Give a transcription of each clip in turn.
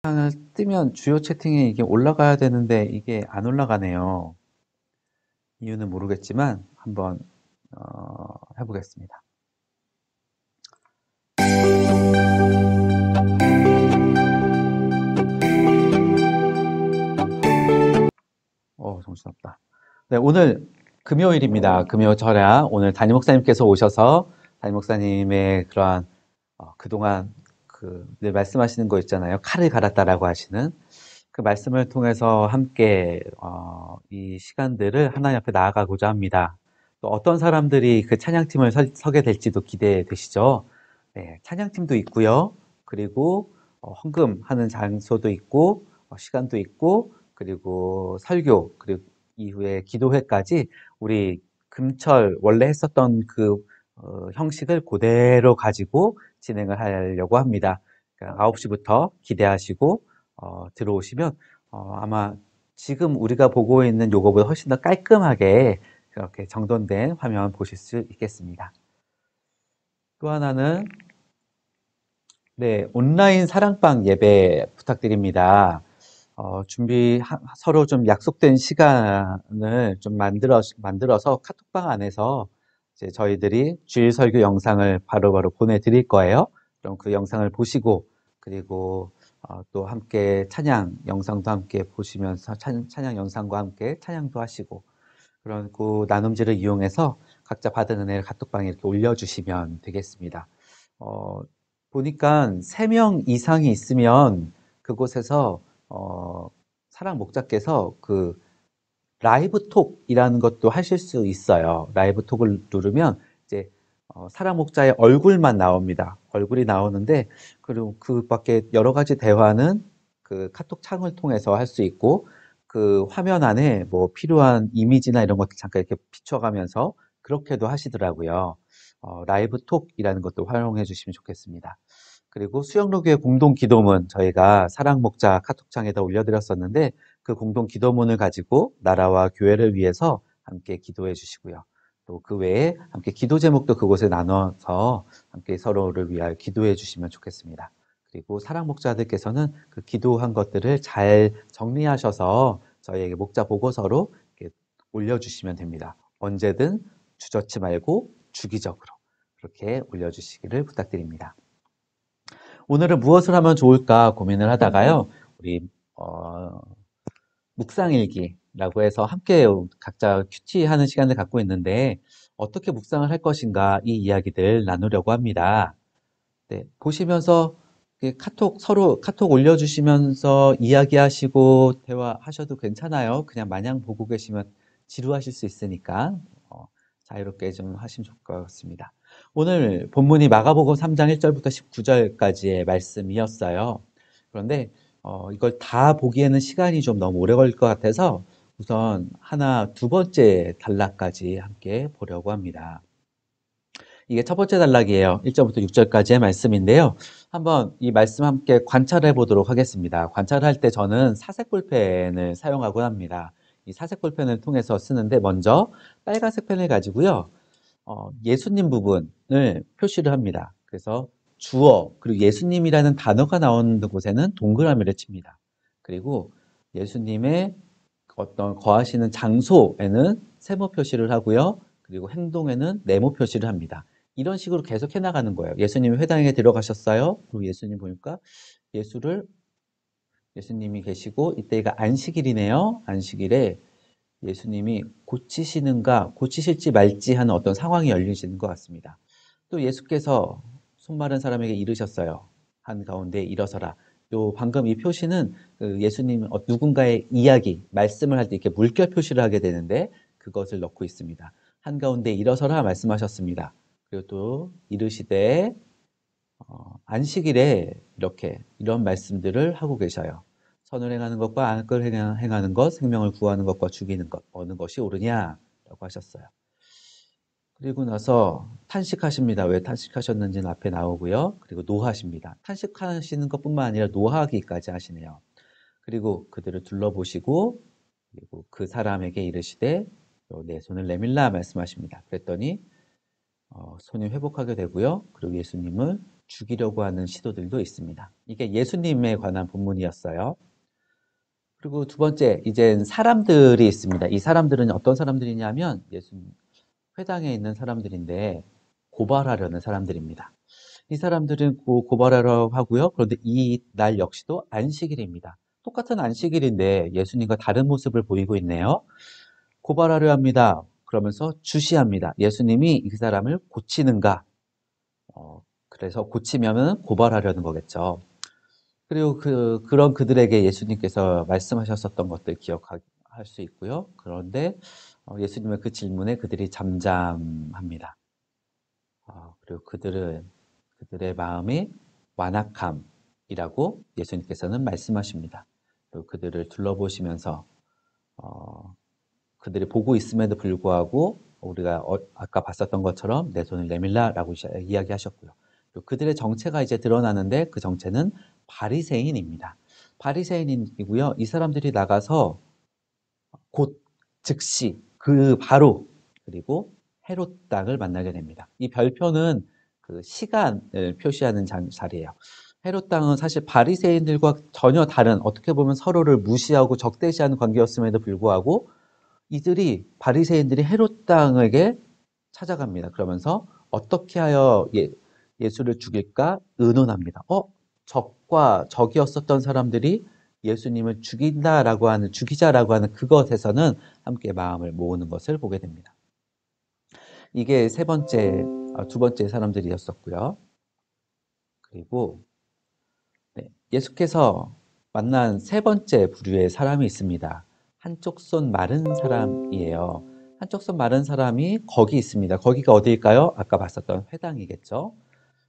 창을 뜨면 주요 채팅에 이게 올라가야 되는데 이게 안 올라가네요. 이유는 모르겠지만 한번 해보겠습니다. 정신없다. 네, 오늘 금요일입니다. 금요 절야. 오늘 담임 목사님께서 오셔서 담임 목사님의 그러한 그동안 늘 말씀하시는 거 있잖아요. 칼을 갈았다라고 하시는 그 말씀을 통해서 함께 이 시간들을 하나님 앞에 나아가고자 합니다. 또 어떤 사람들이 그 찬양팀을 서게 될지도 기대되시죠? 네, 찬양팀도 있고요. 그리고 헌금하는 장소도 있고 시간도 있고 그리고 설교 그리고 이후에 기도회까지 우리 금철 원래 했었던 그 형식을 그대로 가지고 진행을 하려고 합니다. 그러니까 9시부터 기대하시고 들어오시면 아마 지금 우리가 보고 있는 요거보다 훨씬 더 깔끔하게 그렇게 정돈된 화면 보실 수 있겠습니다. 또 하나는 네, 온라인 사랑방 예배 부탁드립니다. 서로 좀 약속된 시간을 좀 만들어서 카톡방 안에서 이제 저희들이 주일 설교 영상을 바로바로 보내드릴 거예요. 그럼 그 영상을 보시고, 그리고 또 함께 찬양 영상도 함께 보시면서 찬양 영상과 함께 찬양도 하시고, 그리고 나눔지를 이용해서 각자 받은 은혜를 카톡방에 이렇게 올려주시면 되겠습니다. 보니까 3명 이상이 있으면 그곳에서 사랑 목자께서 그 라이브 톡이라는 것도 하실 수 있어요. 라이브 톡을 누르면 이제 사랑 목자의 얼굴만 나옵니다. 얼굴이 나오는데 그리고 그 밖에 여러 가지 대화는 그 카톡 창을 통해서 할 수 있고 그 화면 안에 뭐 필요한 이미지나 이런 것들 잠깐 이렇게 비춰가면서 그렇게도 하시더라고요. 라이브 톡이라는 것도 활용해 주시면 좋겠습니다. 그리고 수영로교회 공동 기도문 저희가 사랑 목자 카톡창에다 올려드렸었는데 그 공동 기도문을 가지고 나라와 교회를 위해서 함께 기도해 주시고요. 또 그 외에 함께 기도 제목도 그곳에 나눠서 함께 서로를 위하여 기도해 주시면 좋겠습니다. 그리고 사랑 목자들께서는 그 기도한 것들을 잘 정리하셔서 저희에게 목자 보고서로 이렇게 올려주시면 됩니다. 언제든 주저치 말고 주기적으로 그렇게 올려주시기를 부탁드립니다. 오늘은 무엇을 하면 좋을까 고민을 하다가요. 우리 묵상일기라고 해서 함께 각자 큐티하는 시간을 갖고 있는데 어떻게 묵상을 할 것인가 이 이야기들 나누려고 합니다. 네, 보시면서 서로 카톡 올려주시면서 이야기하시고 대화하셔도 괜찮아요. 그냥 마냥 보고 계시면 지루하실 수 있으니까 자유롭게 좀 하시면 좋을 것 같습니다. 오늘 본문이 마가복음 3장 1절부터 19절까지의 말씀이었어요. 그런데 이걸 다 보기에는 시간이 좀 너무 오래 걸릴 것 같아서 우선 두 번째 단락까지 함께 보려고 합니다. 이게 첫 번째 단락이에요. 1절부터 6절까지의 말씀인데요. 한번 이 말씀 함께 관찰해 보도록 하겠습니다. 관찰할 때 저는 사색 볼펜을 사용하곤 합니다. 이 사색 볼펜을 통해서 쓰는데 먼저 빨간색 펜을 가지고요. 예수님 부분을 표시를 합니다. 그래서 주어 그리고 예수님이라는 단어가 나오는 곳에는 동그라미를 칩니다. 그리고 예수님의 어떤 거하시는 장소에는 세모 표시를 하고요. 그리고 행동에는 네모 표시를 합니다. 이런 식으로 계속 해나가는 거예요. 예수님이 회당에 들어가셨어요. 그리고 예수님 보니까 예수님이 계시고 이때가 안식일이네요. 안식일에 예수님이 고치실지 말지 하는 어떤 상황이 열리시는 것 같습니다. 또 예수께서 손 마른 사람에게 이르셨어요. 한가운데 일어서라. 방금 이 표시는 그 예수님 누군가의 이야기, 말씀을 할 때 이렇게 물결 표시를 하게 되는데 그것을 넣고 있습니다. 한가운데 일어서라 말씀하셨습니다. 그리고 또 이르시되 안식일에 이런 말씀들을 하고 계셔요. 선을 행하는 것과 악을 행하는 것, 생명을 구하는 것과 죽이는 것, 어느 것이 옳으냐라고 하셨어요. 그리고 나서 탄식하십니다. 왜 탄식하셨는지는 앞에 나오고요. 그리고 노하십니다. 탄식하시는 것뿐만 아니라 노하기까지 하시네요. 그리고 그들을 둘러보시고 그리고 그 사람에게 이르시되 내 손을 내밀라 말씀하십니다. 그랬더니 손이 회복하게 되고요. 그리고 예수님을 죽이려고 하는 시도들도 있습니다. 이게 예수님에 관한 본문이었어요. 그리고 두 번째, 이젠 사람들이 있습니다. 이 사람들은 어떤 사람들이냐면 예수님 회당에 있는 사람들인데 고발하려는 사람들입니다. 이 사람들은 고발하려고 하고요. 그런데 이 날 역시도 안식일입니다. 똑같은 안식일인데 예수님과 다른 모습을 보이고 있네요. 고발하려 합니다. 그러면서 주시합니다. 예수님이 이 사람을 고치는가? 그래서 고치면은 고발하려는 거겠죠. 그리고 그런 그들에게 예수님께서 말씀하셨었던 것들 기억할 수 있고요. 그런데 예수님의 그 질문에 그들이 잠잠합니다. 그리고 그들의 마음이 완악함이라고 예수님께서는 말씀하십니다. 그리고 그들을 둘러보시면서 그들이 보고 있음에도 불구하고 우리가 아까 봤었던 것처럼 내 손을 내밀라라고 이야기하셨고요. 그리고 그들의 정체가 이제 드러나는데 그 정체는 바리새인입니다. 바리새인이고요. 이 사람들이 나가서 곧 즉시 그 바로 그리고 헤롯 당을 만나게 됩니다. 이 별표는 그 시간을 표시하는 자리예요. 헤롯 당은 사실 바리새인들과 전혀 다른 어떻게 보면 서로를 무시하고 적대시하는 관계였음에도 불구하고 이들이 바리새인들이 헤롯 당에게 찾아갑니다. 그러면서 어떻게 하여 예수를 죽일까 의논합니다. 적과 적이었었던 사람들이 예수님을 죽이자라고 하는 그것에서는 함께 마음을 모으는 것을 보게 됩니다. 이게 두 번째 사람들이었었고요. 그리고 예수께서 만난 세 번째 부류의 사람이 있습니다. 한쪽 손 마른 사람이에요. 한쪽 손 마른 사람이 거기 있습니다. 거기가 어디일까요? 아까 봤었던 회당이겠죠.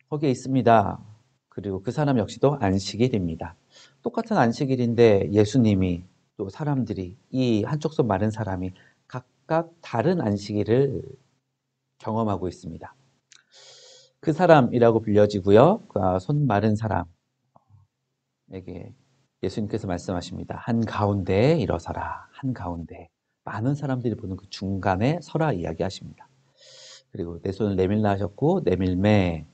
거기에 있습니다. 그리고 그 사람 역시도 안식일입니다. 똑같은 안식일인데 예수님이 또 사람들이 이 한쪽 손 마른 사람이 각각 다른 안식일을 경험하고 있습니다. 그 사람이라고 불려지고요. 손 마른 사람에게 예수님께서 말씀하십니다. 한가운데에 일어서라. 한가운데. 많은 사람들이 보는 그 중간에 서라 이야기하십니다. 그리고 내 손을 내밀라 하셨고 내밀매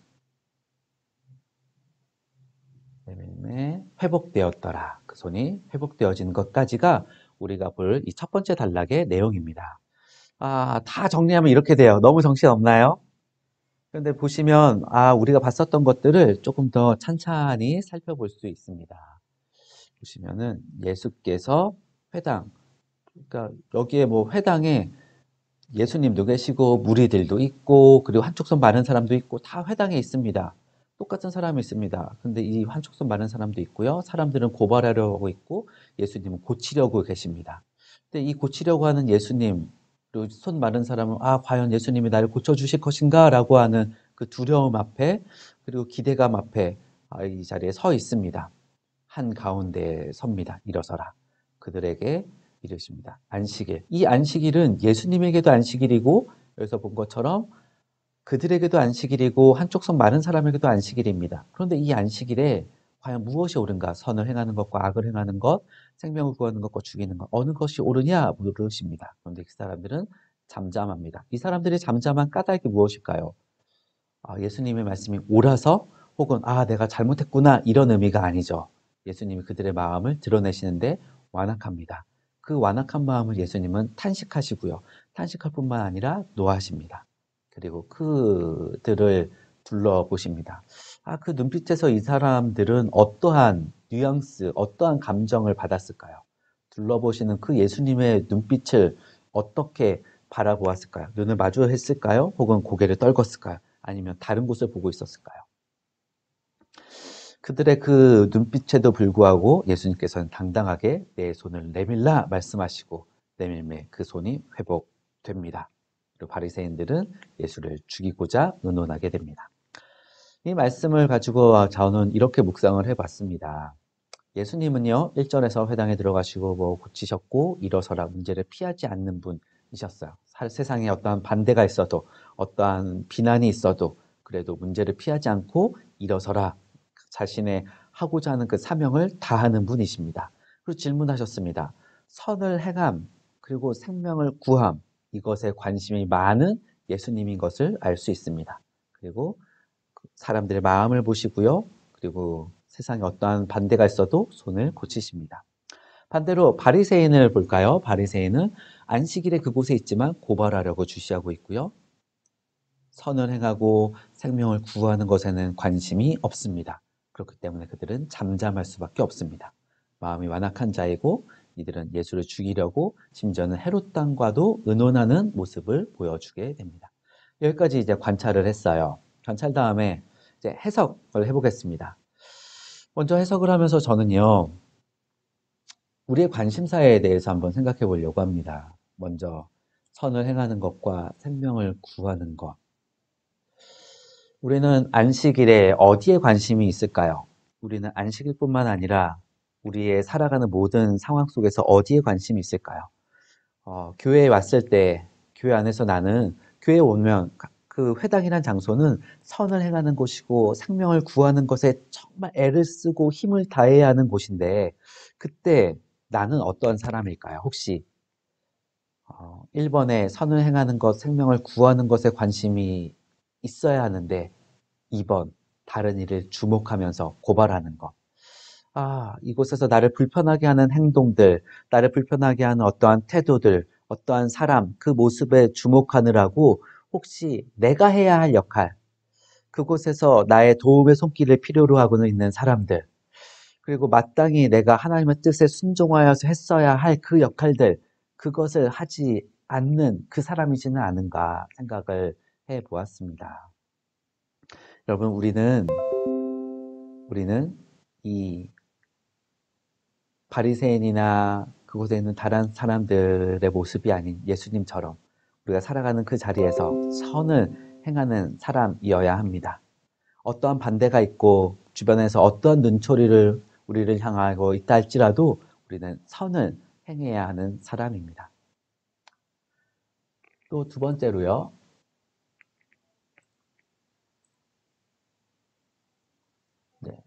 회복되었더라. 그 손이 회복되어진 것까지가 우리가 볼 이 첫 번째 단락의 내용입니다. 다 정리하면 이렇게 돼요. 너무 정신없나요? 그런데 보시면 우리가 봤었던 것들을 조금 더 찬찬히 살펴볼 수 있습니다. 보시면은 예수께서 회당, 그러니까 여기에 뭐 회당에 예수님도 계시고 무리들도 있고 그리고 한쪽 손 마른 사람도 있고 다 회당에 있습니다. 똑같은 사람이 있습니다. 근데 이 한쪽 손 마른 사람도 있고요. 사람들은 고발하려고 있고 예수님은 고치려고 계십니다. 근데 이 고치려고 하는 예수님, 그리고 손 마른 사람은 과연 예수님이 나를 고쳐주실 것인가? 라고 하는 그 두려움 앞에 그리고 기대감 앞에 이 자리에 서 있습니다. 한가운데에 섭니다. 일어서라. 그들에게 이르십니다. 안식일. 이 안식일은 예수님에게도 안식일이고 여기서 본 것처럼 그들에게도 안식일이고 한쪽 손 마른 사람에게도 안식일입니다. 그런데 이 안식일에 과연 무엇이 옳은가? 선을 행하는 것과 악을 행하는 것, 생명을 구하는 것과 죽이는 것, 어느 것이 옳으냐? 물으십니다. 그런데 그 사람들은 잠잠합니다. 이 사람들의 잠잠한 까닭이 무엇일까요? 예수님의 말씀이 옳아서 혹은 내가 잘못했구나 이런 의미가 아니죠. 예수님이 그들의 마음을 드러내시는데 완악합니다. 그 완악한 마음을 예수님은 탄식하시고요. 탄식할 뿐만 아니라 노하십니다. 그리고 그들을 둘러보십니다. 그 눈빛에서 이 사람들은 어떠한 뉘앙스, 어떠한 감정을 받았을까요? 둘러보시는 그 예수님의 눈빛을 어떻게 바라보았을까요? 눈을 마주했을까요? 혹은 고개를 떨궜을까요? 아니면 다른 곳을 보고 있었을까요? 그들의 그 눈빛에도 불구하고 예수님께서는 당당하게 내 손을 내밀라 말씀하시고 내밀매 그 손이 회복됩니다. 그리고 바리새인들은 예수를 죽이고자 의논하게 됩니다. 이 말씀을 가지고 저는 이렇게 묵상을 해봤습니다. 예수님은요, 1절에서 회당에 들어가시고 고치셨고 일어서라 문제를 피하지 않는 분이셨어요. 세상에 어떠한 반대가 있어도 어떠한 비난이 있어도 그래도 문제를 피하지 않고 일어서라 자신의 하고자 하는 그 사명을 다하는 분이십니다. 그리고 질문하셨습니다. 선을 행함 그리고 생명을 구함 이것에 관심이 많은 예수님인 것을 알 수 있습니다. 그리고 사람들의 마음을 보시고요. 그리고 세상에 어떠한 반대가 있어도 손을 고치십니다. 반대로 바리새인을 볼까요? 바리새인은 안식일에 그곳에 있지만 고발하려고 주시하고 있고요. 선을 행하고 생명을 구하는 것에는 관심이 없습니다. 그렇기 때문에 그들은 잠잠할 수밖에 없습니다. 마음이 완악한 자이고 이들은 예수를 죽이려고 심지어는 헤롯 당과도 의논하는 모습을 보여주게 됩니다. 여기까지 이제 관찰을 했어요. 관찰 다음에 이제 해석을 해보겠습니다. 먼저 해석을 하면서 저는요, 우리의 관심사에 대해서 한번 생각해 보려고 합니다. 먼저 선을 행하는 것과 생명을 구하는 것. 우리는 안식일에 어디에 관심이 있을까요? 우리는 안식일뿐만 아니라 우리의 살아가는 모든 상황 속에서 어디에 관심이 있을까요? 교회에 왔을 때, 교회 안에서 나는 교회에 오면 그 회당이란 장소는 선을 행하는 곳이고 생명을 구하는 것에 정말 애를 쓰고 힘을 다해야 하는 곳인데, 그때 나는 어떤 사람일까요? 혹시 1번에 선을 행하는 것, 생명을 구하는 것에 관심이 있어야 하는데 2번 다른 일을 주목하면서 고발하는 것. 이곳에서 나를 불편하게 하는 행동들, 나를 불편하게 하는 어떠한 태도들, 어떠한 사람, 그 모습에 주목하느라고 혹시 내가 해야 할 역할, 그곳에서 나의 도움의 손길을 필요로 하고는 있는 사람들, 그리고 마땅히 내가 하나님의 뜻에 순종하여서 했어야 할 그 역할들, 그것을 하지 않는 그 사람이지는 않은가 생각을 해 보았습니다. 여러분, 우리는 이 바리새인이나 그곳에 있는 다른 사람들의 모습이 아닌 예수님처럼 우리가 살아가는 그 자리에서 선을 행하는 사람이어야 합니다. 어떠한 반대가 있고 주변에서 어떠한 눈초리를 우리를 향하고 있다 할지라도 우리는 선을 행해야 하는 사람입니다. 또 두 번째로요.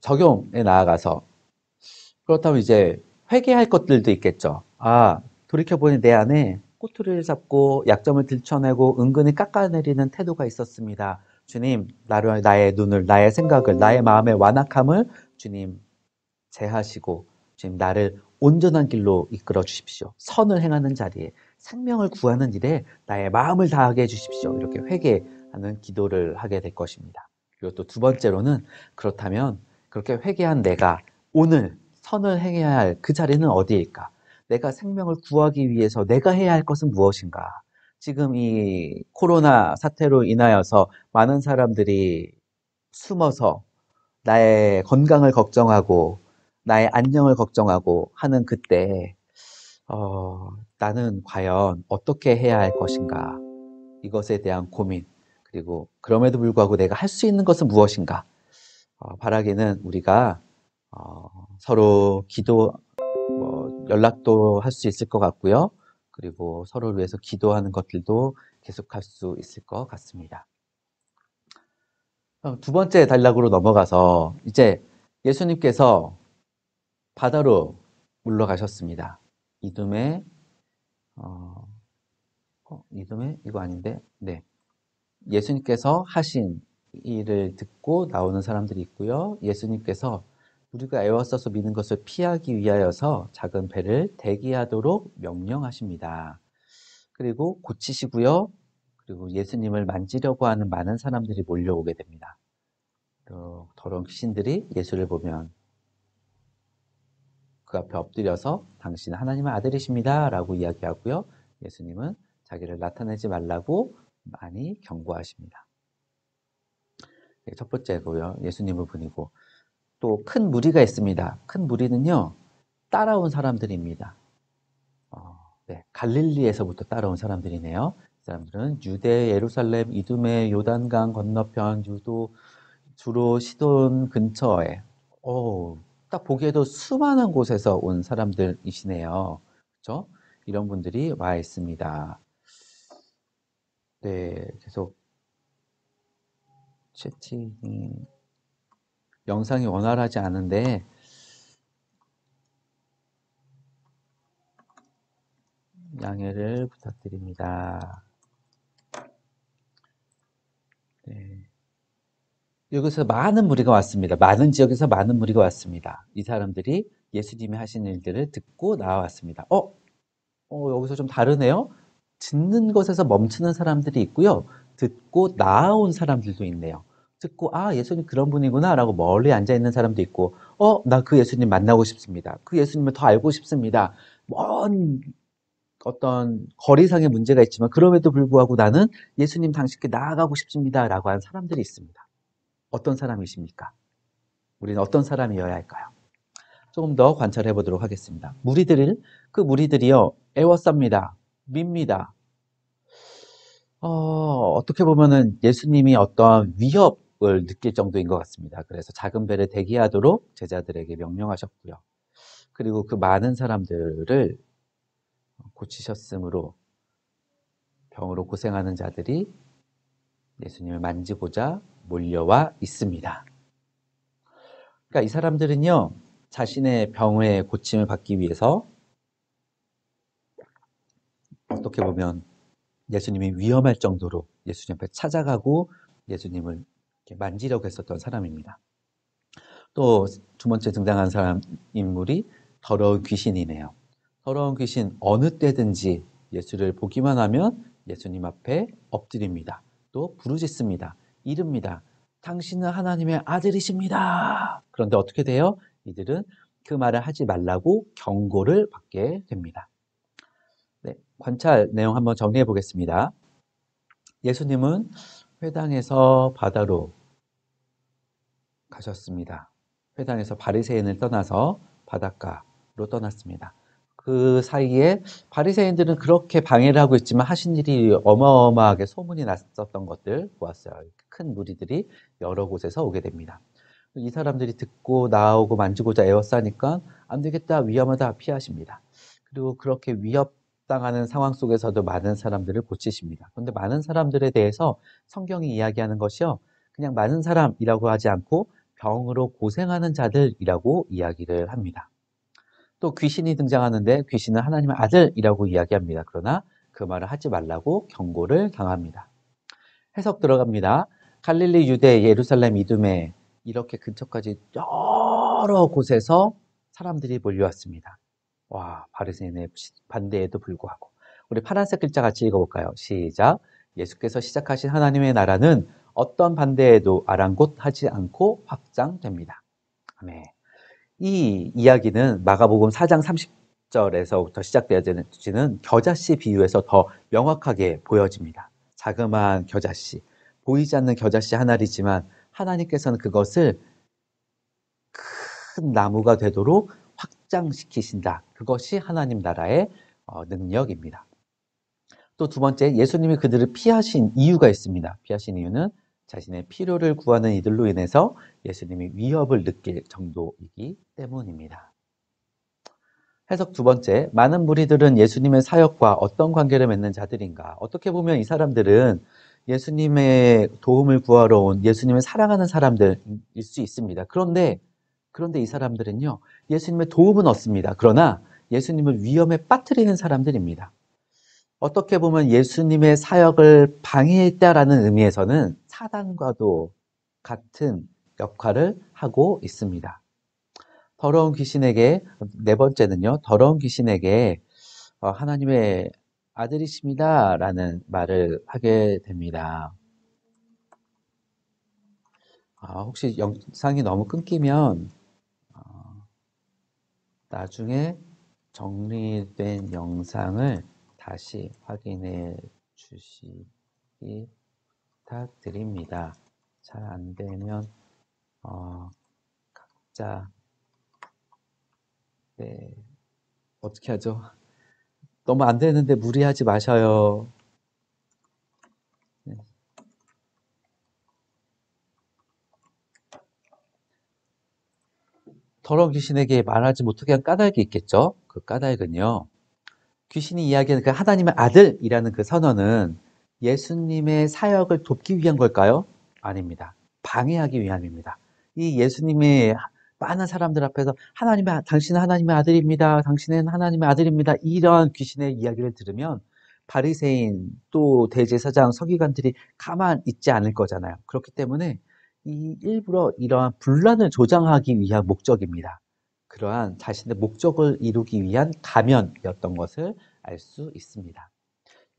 적용에 나아가서 그렇다면 이제 회개할 것들도 있겠죠. 돌이켜보니 내 안에 꼬투리를 잡고 약점을 들춰내고 은근히 깎아내리는 태도가 있었습니다. 주님, 나의 눈을, 나의 생각을, 나의 마음의 완악함을 주님 제하시고 주님 나를 온전한 길로 이끌어 주십시오. 선을 행하는 자리에 생명을 구하는 일에 나의 마음을 다하게 해 주십시오. 이렇게 회개하는 기도를 하게 될 것입니다. 그리고 또 두 번째로는 그렇다면 그렇게 회개한 내가 오늘 선을 행해야 할 그 자리는 어디일까? 내가 생명을 구하기 위해서 내가 해야 할 것은 무엇인가? 지금 이 코로나 사태로 인하여서 많은 사람들이 숨어서 나의 건강을 걱정하고 나의 안녕을 걱정하고 하는 그때 나는 과연 어떻게 해야 할 것인가? 이것에 대한 고민, 그리고 그럼에도 불구하고 내가 할 수 있는 것은 무엇인가? 바라기는 우리가 서로 연락도 할 수 있을 것 같고요. 그리고 서로를 위해서 기도하는 것들도 계속할 수 있을 것 같습니다. 두 번째 단락으로 넘어가서 이제 예수님께서 바다로 물러가셨습니다. 이둠에 어, 이둠에 이거 아닌데, 네, 예수님께서 하신 일을 듣고 나오는 사람들이 있고요. 예수님께서 우리가 애워싸서 미는 것을 피하기 위하여서 작은 배를 대기하도록 명령하십니다. 그리고 고치시고요. 그리고 예수님을 만지려고 하는 많은 사람들이 몰려오게 됩니다. 더러운 귀신들이 예수를 보면 그 앞에 엎드려서 당신은 하나님의 아들이십니다. 라고 이야기하고요. 예수님은 자기를 나타내지 말라고 많이 경고하십니다. 첫 번째고요. 예수님을 보내고 또 큰 무리가 있습니다. 큰 무리는요. 따라온 사람들입니다. 네, 갈릴리에서부터 따라온 사람들이네요. 이 사람들은 유대, 예루살렘, 이두메, 요단강 건너편, 주로 시돈 근처에 딱 보기에도 수많은 곳에서 온 사람들이시네요. 그렇죠? 이런 분들이 와 있습니다. 네, 계속 채팅이 영상이 원활하지 않은데 양해를 부탁드립니다. 네. 여기서 많은 무리가 왔습니다. 많은 지역에서 많은 무리가 왔습니다. 이 사람들이 예수님이 하신 일들을 듣고 나왔습니다. 여기서 좀 다르네요. 듣는 것에서 멈추는 사람들이 있고요. 듣고 나아온 사람들도 있네요. 듣고, 아, 예수님 그런 분이구나 라고 멀리 앉아있는 사람도 있고, 나 그 예수님 만나고 싶습니다. 그 예수님을 더 알고 싶습니다. 먼 어떤 거리상의 문제가 있지만 그럼에도 불구하고 나는 예수님 당신께 나아가고 싶습니다 라고 한 사람들이 있습니다. 어떤 사람이십니까? 우리는 어떤 사람이어야 할까요? 조금 더 관찰해 보도록 하겠습니다. 그 무리들이요, 애워쌉니다. 밉니다. 어떻게 보면은 예수님이 어떤 위협을 느낄 정도인 것 같습니다. 그래서 작은 배를 대기하도록 제자들에게 명령하셨고요. 그리고 그 많은 사람들을 고치셨으므로 병으로 고생하는 자들이 예수님을 만지고자 몰려와 있습니다. 그러니까 이 사람들은요, 자신의 병의 고침을 받기 위해서 어떻게 보면 예수님이 위험할 정도로 예수님 앞에 찾아가고 예수님을 이렇게 만지려고 했었던 사람입니다. 또 두 번째 등장한 사람 인물이 더러운 귀신이네요. 더러운 귀신 어느 때든지 예수를 보기만 하면 예수님 앞에 엎드립니다. 또 부르짖습니다. 이릅니다. 당신은 하나님의 아들이십니다. 그런데 어떻게 돼요? 이들은 그 말을 하지 말라고 경고를 받게 됩니다. 네, 관찰 내용 한번 정리해 보겠습니다. 예수님은 회당에서 바다로 가셨습니다. 회당에서 바리새인을 떠나서 바닷가로 떠났습니다. 그 사이에 바리새인들은 그렇게 방해를 하고 있지만 하신 일이 어마어마하게 소문이 났었던 것들 보았어요. 큰 무리들이 여러 곳에서 오게 됩니다. 이 사람들이 듣고 나오고 만지고자 에워싸니까 안 되겠다, 위험하다, 피하십니다. 그리고 그렇게 위협당하는 상황 속에서도 많은 사람들을 고치십니다. 그런데 많은 사람들에 대해서 성경이 이야기하는 것이요, 그냥 많은 사람이라고 하지 않고 병으로 고생하는 자들이라고 이야기를 합니다. 또 귀신이 등장하는데 귀신은 하나님의 아들이라고 이야기합니다. 그러나 그 말을 하지 말라고 경고를 당합니다. 해석 들어갑니다. 갈릴리, 유대, 예루살렘, 이두메 이렇게 근처까지 여러 곳에서 사람들이 몰려왔습니다. 와, 바리새인의 반대에도 불구하고. 우리 파란색 글자 같이 읽어볼까요? 시작. 예수께서 시작하신 하나님의 나라는 어떤 반대에도 아랑곳하지 않고 확장됩니다. 아멘. 이 이야기는 마가복음 4장 30절에서부터 시작되어지는 겨자씨 비유에서 더 명확하게 보여집니다. 자그마한 겨자씨, 보이지 않는 겨자씨 한 알이지만 하나님께서는 그것을 큰 나무가 되도록 확장시키신다. 그것이 하나님 나라의 능력입니다. 또 두 번째, 예수님이 그들을 피하신 이유가 있습니다. 피하신 이유는 자신의 필요를 구하는 이들로 인해서 예수님이 위협을 느낄 정도이기 때문입니다. 해석 두 번째, 많은 무리들은 예수님의 사역과 어떤 관계를 맺는 자들인가? 어떻게 보면 이 사람들은 예수님의 도움을 구하러 온 예수님을 사랑하는 사람들일 수 있습니다. 그런데 이 사람들은요, 예수님의 도움은 얻습니다. 그러나 예수님을 위험에 빠뜨리는 사람들입니다. 어떻게 보면 예수님의 사역을 방해했다라는 의미에서는 사단과도 같은 역할을 하고 있습니다. 더러운 귀신에게, 네 번째는요, 더러운 귀신에게 하나님의 아들이십니다 라는 말을 하게 됩니다. 혹시 영상이 너무 끊기면 나중에 정리된 영상을 다시 확인해 주시기 부탁드립니다. 잘 안 되면 각자 네, 어떻게 하죠? 너무 안 되는데 무리하지 마셔요. 네. 더러운 귀신에게 말하지 못하게 한 까닭이 있겠죠? 그 까닭은요, 귀신이 이야기하는 그 하나님의 아들이라는 그 선언은 예수님의 사역을 돕기 위한 걸까요? 아닙니다. 방해하기 위함입니다. 이 예수님의 많은 사람들 앞에서 당신은 하나님의 아들입니다. 당신은 하나님의 아들입니다. 이러한 귀신의 이야기를 들으면 바리새인 또 대제사장 서기관들이 가만 있지 않을 거잖아요. 그렇기 때문에 이 일부러 이러한 분란을 조장하기 위한 목적입니다. 그러한 자신의 목적을 이루기 위한 가면이었던 것을 알 수 있습니다.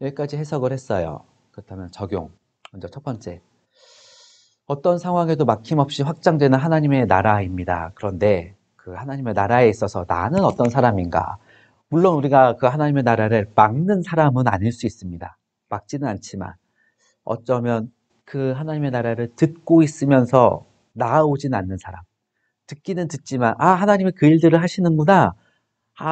여기까지 해석을 했어요. 그렇다면 적용. 먼저 첫 번째. 어떤 상황에도 막힘없이 확장되는 하나님의 나라입니다. 그런데 그 하나님의 나라에 있어서 나는 어떤 사람인가? 물론 우리가 그 하나님의 나라를 막는 사람은 아닐 수 있습니다. 막지는 않지만 어쩌면 그 하나님의 나라를 듣고 있으면서 나아오진 않는 사람. 듣기는 듣지만 하나님이 그 일들을 하시는구나.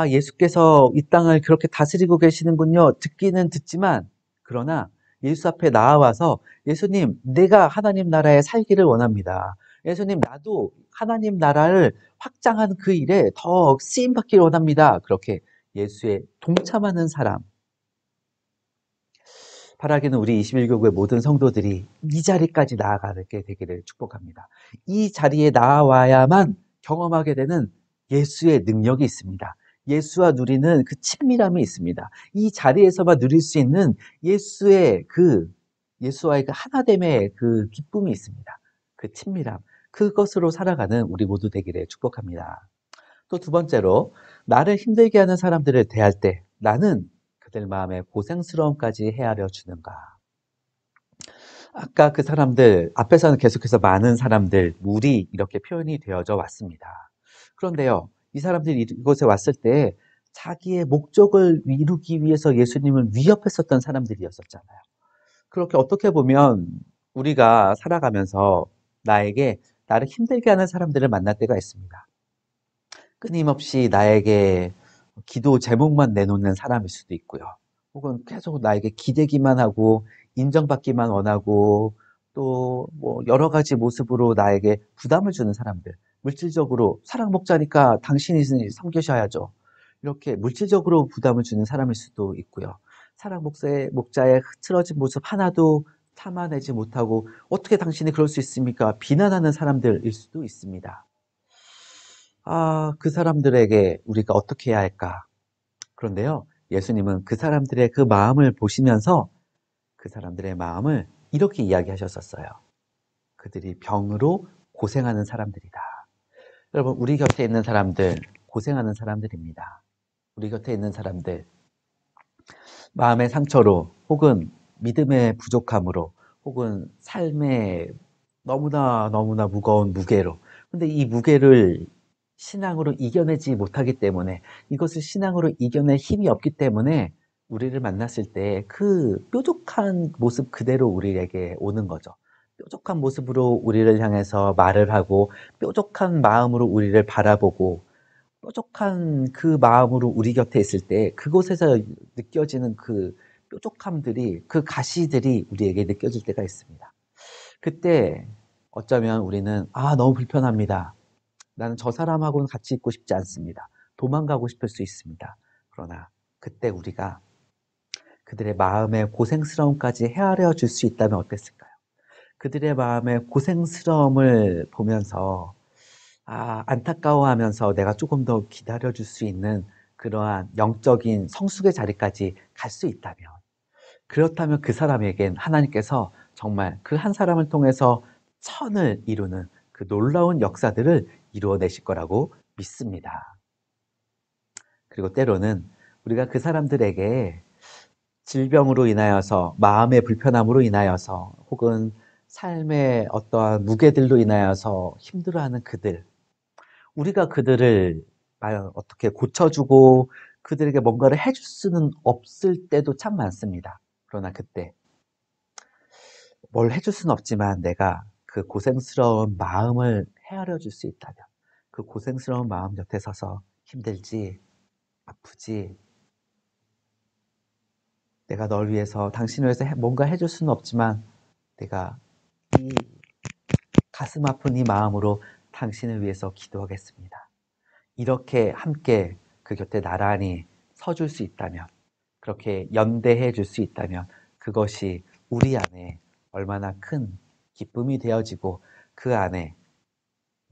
예수께서 이 땅을 그렇게 다스리고 계시는군요. 듣기는 듣지만 그러나 예수 앞에 나와서 예수님, 내가 하나님 나라에 살기를 원합니다. 예수님, 나도 하나님 나라를 확장하는 그 일에 더 쓰임 받기를 원합니다. 그렇게 예수에 동참하는 사람. 바라기는 우리 21교구의 모든 성도들이 이 자리까지 나아가게 되기를 축복합니다. 이 자리에 나와야만 경험하게 되는 예수의 능력이 있습니다. 예수와 누리는 그 친밀함이 있습니다. 이 자리에서만 누릴 수 있는 예수와의 그 하나됨의 그 기쁨이 있습니다. 그 친밀함. 그것으로 살아가는 우리 모두 되기를 축복합니다. 또 두 번째로, 나를 힘들게 하는 사람들을 대할 때 나는 그들 마음에 고생스러움까지 헤아려 주는가. 아까 그 사람들, 앞에서는 계속해서 많은 사람들, 무리 이렇게 표현이 되어져 왔습니다. 그런데요, 이 사람들이 이곳에 왔을 때 자기의 목적을 이루기 위해서 예수님을 위협했었던 사람들이었었잖아요. 그렇게 어떻게 보면 우리가 살아가면서 나를 힘들게 하는 사람들을 만날 때가 있습니다. 끊임없이 나에게 기도 제목만 내놓는 사람일 수도 있고요. 혹은 계속 나에게 기대기만 하고 인정받기만 원하고 또 뭐 여러 가지 모습으로 나에게 부담을 주는 사람들. 물질적으로 사랑 목자니까 당신이 섬기셔야죠. 이렇게 물질적으로 부담을 주는 사람일 수도 있고요. 사랑 목자의 흐트러진 모습 하나도 참아내지 못하고 어떻게 당신이 그럴 수 있습니까? 비난하는 사람들일 수도 있습니다. 그 사람들에게 우리가 어떻게 해야 할까? 그런데요, 예수님은 그 사람들의 그 마음을 보시면서 그 사람들의 마음을 이렇게 이야기하셨었어요. 그들이 병으로 고생하는 사람들이다. 여러분, 우리 곁에 있는 사람들, 고생하는 사람들입니다. 우리 곁에 있는 사람들, 마음의 상처로, 혹은 믿음의 부족함으로, 혹은 삶의 너무나 너무나 무거운 무게로. 근데 이 무게를 신앙으로 이겨내지 못하기 때문에, 이것을 신앙으로 이겨낼 힘이 없기 때문에 우리를 만났을 때 그 뾰족한 모습 그대로 우리에게 오는 거죠. 뾰족한 모습으로 우리를 향해서 말을 하고, 뾰족한 마음으로 우리를 바라보고, 뾰족한 그 마음으로 우리 곁에 있을 때 그곳에서 느껴지는 그 뾰족함들이, 그 가시들이 우리에게 느껴질 때가 있습니다. 그때 어쩌면 우리는 너무 불편합니다. 나는 저 사람하고는 같이 있고 싶지 않습니다. 도망가고 싶을 수 있습니다. 그러나 그때 우리가 그들의 마음의 고생스러움까지 헤아려 줄 수 있다면 어땠을까요? 그들의 마음의 고생스러움을 보면서 안타까워하면서 내가 조금 더 기다려 줄 수 있는 그러한 영적인 성숙의 자리까지 갈 수 있다면, 그렇다면 그 사람에겐 하나님께서 정말 그 한 사람을 통해서 천을 이루는 그 놀라운 역사들을 이루어내실 거라고 믿습니다. 그리고 때로는 우리가 그 사람들에게 질병으로 인하여서, 마음의 불편함으로 인하여서, 혹은 삶의 어떠한 무게들로 인하여서 힘들어하는 그들, 우리가 그들을 과연 어떻게 고쳐주고 그들에게 뭔가를 해줄 수는 없을 때도 참 많습니다. 그러나 그때 뭘 해줄 수는 없지만 내가 그 고생스러운 마음을 헤아려 줄 수 있다면, 그 고생스러운 마음 곁에 서서 힘들지, 아프지, 내가 널 위해서, 당신을 위해서 뭔가 해줄 수는 없지만 내가 이 가슴 아픈 이 마음으로 당신을 위해서 기도하겠습니다. 이렇게 함께 그 곁에 나란히 서줄 수 있다면, 그렇게 연대해 줄 수 있다면 그것이 우리 안에 얼마나 큰 기쁨이 되어지고 그 안에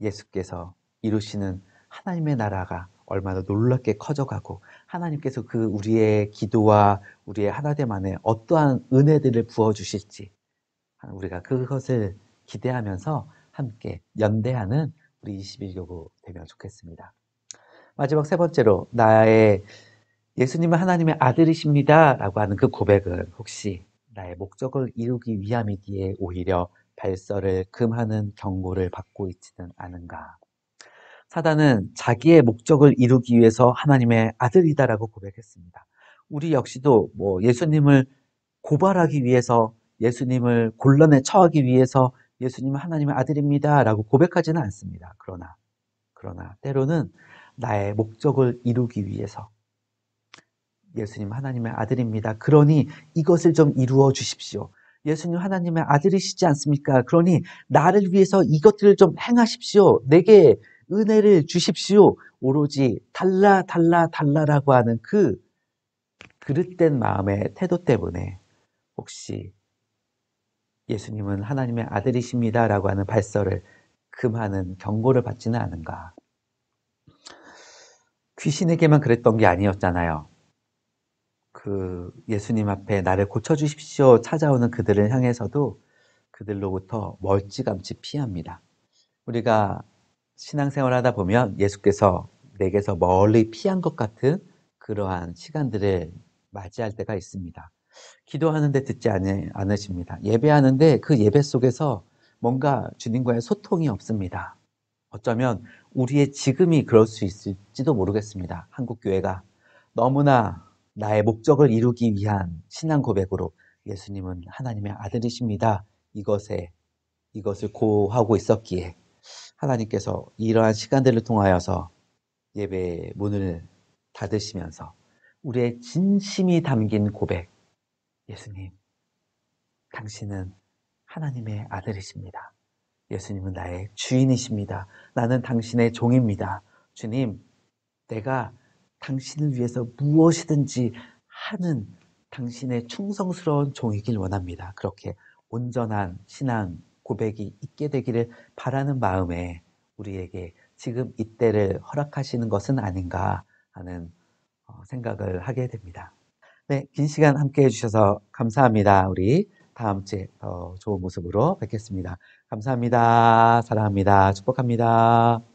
예수께서 이루시는 하나님의 나라가 얼마나 놀랍게 커져가고, 하나님께서 그 우리의 기도와 우리의 하나됨 안에 어떠한 은혜들을 부어주실지 우리가 그것을 기대하면서 함께 연대하는 우리 21교구 되면 좋겠습니다. 마지막 세 번째로 예수님은 하나님의 아들이십니다 라고 하는 그 고백은 혹시 나의 목적을 이루기 위함이기에 오히려 발설을 금하는 경고를 받고 있지는 않은가. 사단은 자기의 목적을 이루기 위해서 하나님의 아들이다라고 고백했습니다. 우리 역시도 예수님을 고발하기 위해서, 예수님을 곤란에 처하기 위해서 예수님은 하나님의 아들입니다라고 고백하지는 않습니다. 그러나 때로는 나의 목적을 이루기 위해서 예수님 하나님의 아들입니다. 그러니 이것을 좀 이루어 주십시오. 예수님 하나님의 아들이시지 않습니까? 그러니 나를 위해서 이것들을 좀 행하십시오. 내게 은혜를 주십시오. 오로지 달라라고 하는 그 그릇된 마음의 태도 때문에 혹시 예수님은 하나님의 아들이십니다라고 하는 발설을 금하는 경고를 받지는 않은가. 귀신에게만 그랬던 게 아니었잖아요. 그 예수님 앞에 나를 고쳐주십시오 찾아오는 그들을 향해서도 그들로부터 멀찌감치 피합니다. 우리가 신앙생활 하다 보면 예수께서 내게서 멀리 피한 것 같은 그러한 시간들을 맞이할 때가 있습니다. 기도하는데 듣지 않으십니다. 예배하는데 그 예배 속에서 뭔가 주님과의 소통이 없습니다. 어쩌면 우리의 지금이 그럴 수 있을지도 모르겠습니다. 한국교회가 너무나 나의 목적을 이루기 위한 신앙 고백으로 예수님은 하나님의 아들이십니다. 이것을 고하고 있었기에 하나님께서 이러한 시간들을 통하여서 예배의 문을 닫으시면서 우리의 진심이 담긴 고백, 예수님, 당신은 하나님의 아들이십니다. 예수님은 나의 주인이십니다. 나는 당신의 종입니다. 주님, 내가 당신을 위해서 무엇이든지 하는 당신의 충성스러운 종이길 원합니다. 그렇게 온전한 신앙 고백이 있게 되기를 바라는 마음에 우리에게 지금 이때를 허락하시는 것은 아닌가 하는 생각을 하게 됩니다. 네, 긴 시간 함께 해주셔서 감사합니다. 우리 다음 주에 더 좋은 모습으로 뵙겠습니다. 감사합니다. 사랑합니다. 축복합니다.